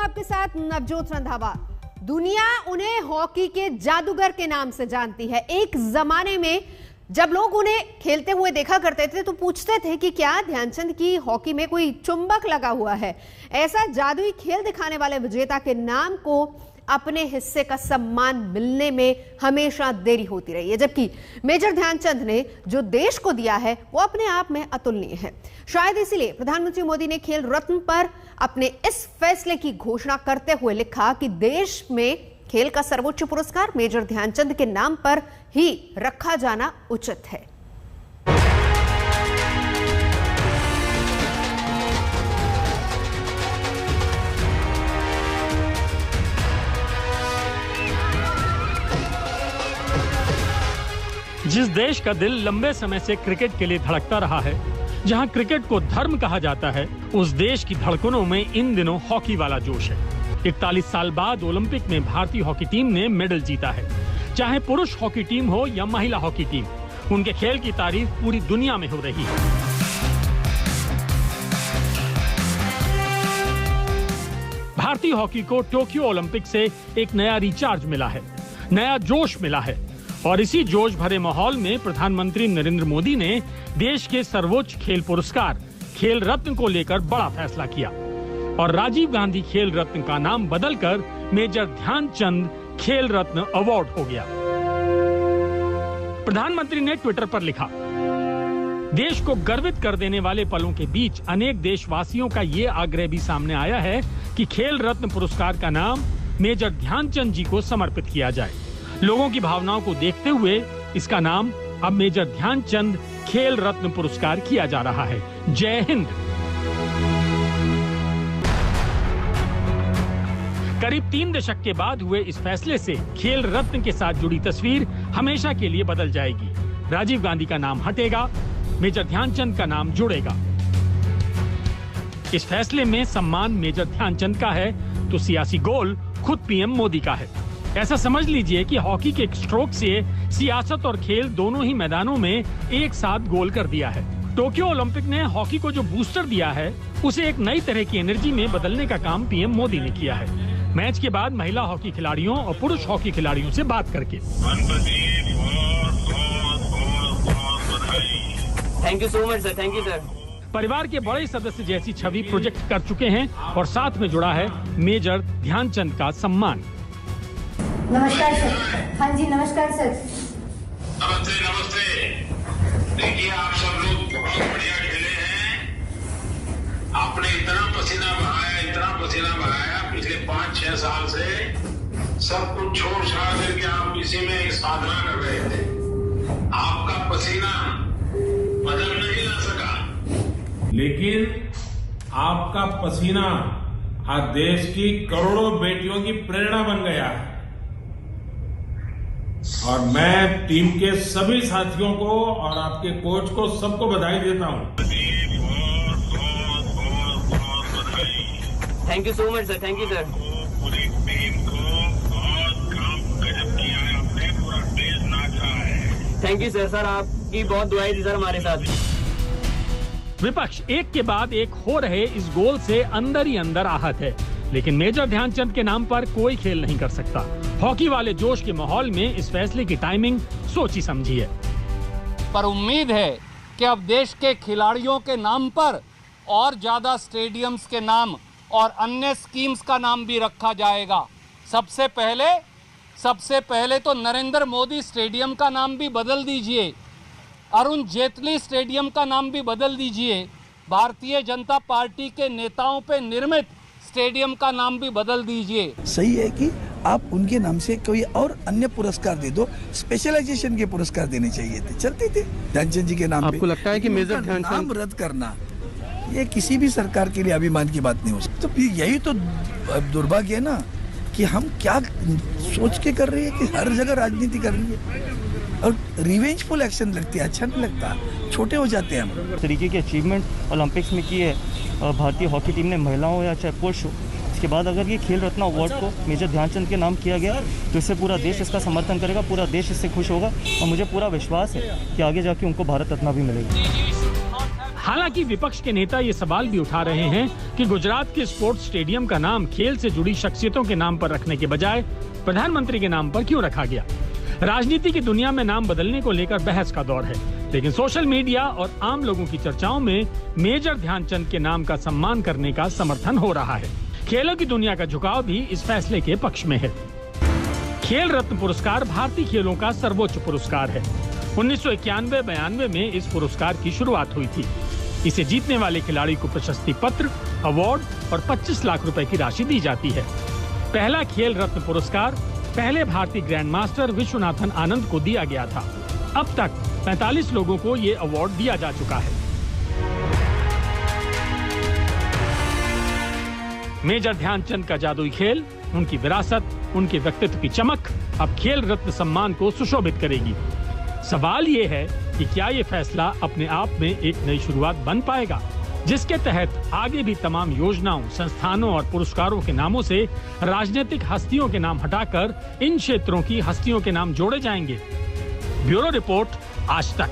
हूं आपके साथ नवजोत रंधावा। दुनिया उन्हें हॉकी के जादूगर के नाम से जानती है। एक जमाने में जब लोग उन्हें खेलते हुए देखा करते थे तो पूछते थे कि क्या ध्यानचंद की हॉकी में कोई चुंबक लगा हुआ है। ऐसा जादुई खेल दिखाने वाले विजेता के नाम को अपने हिस्से का सम्मान मिलने में हमेशा देरी होती रही है, जबकि मेजर ध्यानचंद ने जो देश को दिया है वो अपने आप में अतुलनीय है। शायद इसीलिए प्रधानमंत्री मोदी ने खेल रत्न पर अपने इस फैसले की घोषणा करते हुए लिखा कि देश में खेल का सर्वोच्च पुरस्कार मेजर ध्यानचंद के नाम पर ही रखा जाना उचित है। जिस देश का दिल लंबे समय से क्रिकेट के लिए धड़कता रहा है, जहां क्रिकेट को धर्म कहा जाता है, उस देश की धड़कनों में इन दिनों हॉकी वाला जोश है। 41 साल बाद ओलंपिक में भारतीय हॉकी टीम ने मेडल जीता है। चाहे पुरुष हॉकी टीम हो या महिला हॉकी टीम, उनके खेल की तारीफ पूरी दुनिया में हो रही है। भारतीय हॉकी को टोक्यो ओलंपिक से एक नया रिचार्ज मिला है, नया जोश मिला है। और इसी जोश भरे माहौल में प्रधानमंत्री नरेंद्र मोदी ने देश के सर्वोच्च खेल पुरस्कार खेल रत्न को लेकर बड़ा फैसला किया और राजीव गांधी खेल रत्न का नाम बदलकर मेजर ध्यानचंद खेल रत्न अवार्ड हो गया। प्रधानमंत्री ने ट्विटर पर लिखा, देश को गर्वित कर देने वाले पलों के बीच अनेक देशवासियों का ये आग्रह भी सामने आया है कि खेल रत्न पुरस्कार का नाम मेजर ध्यानचंद जी को समर्पित किया जाए। लोगों की भावनाओं को देखते हुए इसका नाम अब मेजर ध्यानचंद खेल रत्न पुरस्कार किया जा रहा है। जय हिंद। करीब 3 दशक के बाद हुए इस फैसले से खेल रत्न के साथ जुड़ी तस्वीर हमेशा के लिए बदल जाएगी। राजीव गांधी का नाम हटेगा, मेजर ध्यानचंद का नाम जुड़ेगा। इस फैसले में सम्मान मेजर ध्यानचंद का है तो सियासी गोल खुद पीएम मोदी का है। ऐसा समझ लीजिए कि हॉकी के एक स्ट्रोक से सियासत और खेल दोनों ही मैदानों में एक साथ गोल कर दिया है। टोक्यो ओलंपिक ने हॉकी को जो बूस्टर दिया है, उसे एक नई तरह की एनर्जी में बदलने का काम पीएम मोदी ने किया है। मैच के बाद महिला हॉकी खिलाड़ियों और पुरुष हॉकी खिलाड़ियों से बात करके thank you so much sir, thank you sir. परिवार के बड़े सदस्य जैसी छवि प्रोजेक्ट कर चुके हैं और साथ में जुड़ा है मेजर ध्यानचंद का सम्मान। नमस्कार सर। हाँ जी नमस्कार सर। नमस्ते नमस्ते। देखिए आप सब लोग बहुत बढ़िया खेले हैं। आपने इतना पसीना बहाया पिछले 5-6 साल से। सब कुछ छोड़ छाड़ करके आप इसी में एक साधना कर रहे थे। आपका पसीना बदल नहीं ला सका, लेकिन आपका पसीना आज देश की करोड़ों बेटियों की प्रेरणा बन गया है। और मैं टीम के सभी साथियों को और आपके कोच को सबको बधाई देता हूं। Thank you so much sir, thank you sir. पूरी टीम को बहुत काम गजब किया है, आपने पूरा देश नाचा है। Thank you sir. सर आपकी बहुत दुआएं थी सर हमारे साथ। विपक्ष एक के बाद एक हो रहे इस गोल से अंदर ही अंदर आहत है, लेकिन मेजर ध्यानचंद के नाम पर कोई खेल नहीं कर सकता। हॉकी वाले जोश के माहौल में इस फैसले की टाइमिंग सोची समझी है। पर उम्मीद है कि अब देश के खिलाड़ियों के नाम पर और ज्यादा स्टेडियम्स के नाम और अन्य स्कीम्स का नाम भी रखा जाएगा। सबसे पहले तो नरेंद्र मोदी स्टेडियम का नाम भी बदल दीजिए, अरुण जेटली स्टेडियम का नाम भी बदल दीजिए, भारतीय जनता पार्टी के नेताओं पे निर्मित स्टेडियम का नाम भी बदल दीजिए। सही है कि आप उनके नाम से कोई और अन्य पुरस्कार दे दो, स्पेशलाइजेशन के पुरस्कार देने चाहिए थे, चलते थे। ध्यानचंद जी के नाम आपको लगता है कि मेजर ध्यानचंद नाम रद्द करना ये किसी भी सरकार के लिए अभिमान की बात नहीं हो सकती। तो फिर यही तो दुर्भाग्य है ना कि हम क्या सोच के कर रही है कि हर जगह राजनीति कर रही है और रिवेंजफुल एक्शन लगती है, अच्छा नहीं लगता, छोटे हो जाते हैं हम। तरीके की अचीवमेंट ओलंपिक्स में की है भारतीय हॉकी टीम ने, महिला हो या चाहे पुरुष हो। इसके बाद अगर ये खेल रत्न अवार्ड को मेजर ध्यानचंद के नाम किया गया तो इससे पूरा देश इसका समर्थन करेगा, पूरा देश इससे खुश होगा और मुझे पूरा विश्वास है कि आगे जाके उनको भारत रत्न भी मिलेगा। हालांकि विपक्ष के नेता ये सवाल भी उठा रहे हैं कि गुजरात के स्पोर्ट्स स्टेडियम का नाम खेल से जुड़ी शख्सियतों के नाम पर रखने के बजाय प्रधानमंत्री के नाम पर क्यों रखा गया। राजनीति की दुनिया में नाम बदलने को लेकर बहस का दौर है, लेकिन सोशल मीडिया और आम लोगों की चर्चाओं में मेजर ध्यानचंद के नाम का सम्मान करने का समर्थन हो रहा है। खेलों की दुनिया का झुकाव भी इस फैसले के पक्ष में है। खेल रत्न पुरस्कार भारतीय खेलों का सर्वोच्च पुरस्कार है। 1991-92 में इस पुरस्कार की शुरुआत हुई थी। इसे जीतने वाले खिलाड़ी को प्रशस्ति पत्र, अवार्ड और 25 लाख रुपए की राशि दी जाती है। पहला खेल रत्न पुरस्कार पहले भारतीय ग्रैंड मास्टर विश्वनाथन आनंद को दिया गया था। अब तक 45 लोगों को ये अवार्ड दिया जा चुका है। मेजर ध्यानचंद का जादुई खेल, उनकी विरासत, उनके व्यक्तित्व की चमक अब खेल रत्न सम्मान को सुशोभित करेगी। सवाल ये है कि क्या ये फैसला अपने आप में एक नई शुरुआत बन पाएगा, जिसके तहत आगे भी तमाम योजनाओं, संस्थानों और पुरस्कारों के नामों से राजनीतिक हस्तियों के नाम हटाकर इन क्षेत्रों की हस्तियों के नाम जोड़े जाएंगे। ब्यूरो रिपोर्ट, आज तक।